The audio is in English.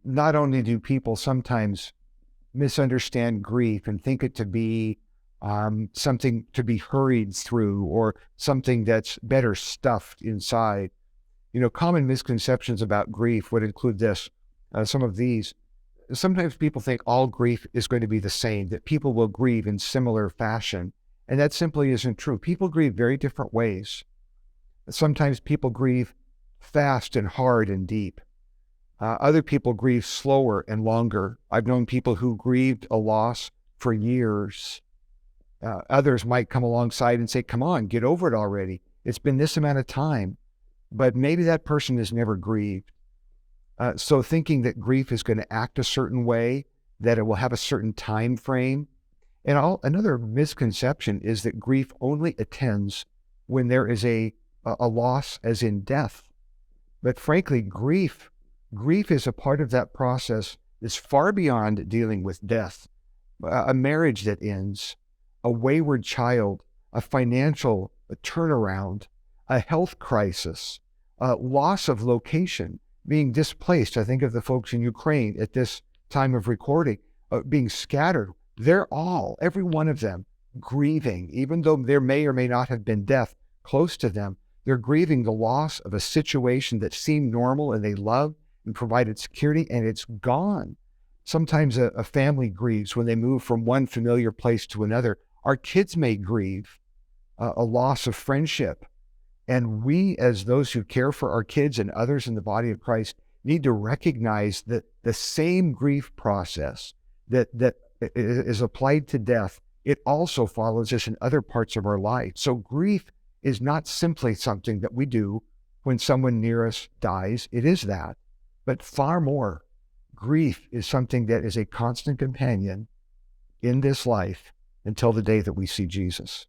not only do people sometimes misunderstand grief and think it to be something to be hurried through or something that's better stuffed inside. Common misconceptions about grief would include some of these. Sometimes people think all grief is going to be the same, that people will grieve in similar fashion. And that simply isn't true. People grieve very different ways. Sometimes people grieve fast and hard and deep. Other people grieve slower and longer. I've known people who grieved a loss for years. Others might come alongside and say, come on, get over it already. It's been this amount of time. But maybe that person has never grieved. So thinking that grief is going to act a certain way, that it will have a certain time frame. And another misconception is that grief only attends when there is a loss, as in death. But frankly, grief is a part of that process that's far beyond dealing with death. A marriage that ends, a wayward child, a financial turnaround, a health crisis, loss of location, being displaced. I think of the folks in Ukraine at this time of recording, being scattered. They're every one of them, grieving, even though there may or may not have been death close to them. They're grieving the loss of a situation that seemed normal and they loved and provided security, and it's gone. Sometimes a family grieves when they move from one familiar place to another. Our kids may grieve a loss of friendship. And we, as those who care for our kids and others in the body of Christ, need to recognize that the same grief process that is applied to death, it also follows us in other parts of our life. So grief is not simply something that we do when someone near us dies. It is that. But far more, grief is something that is a constant companion in this life until the day that we see Jesus.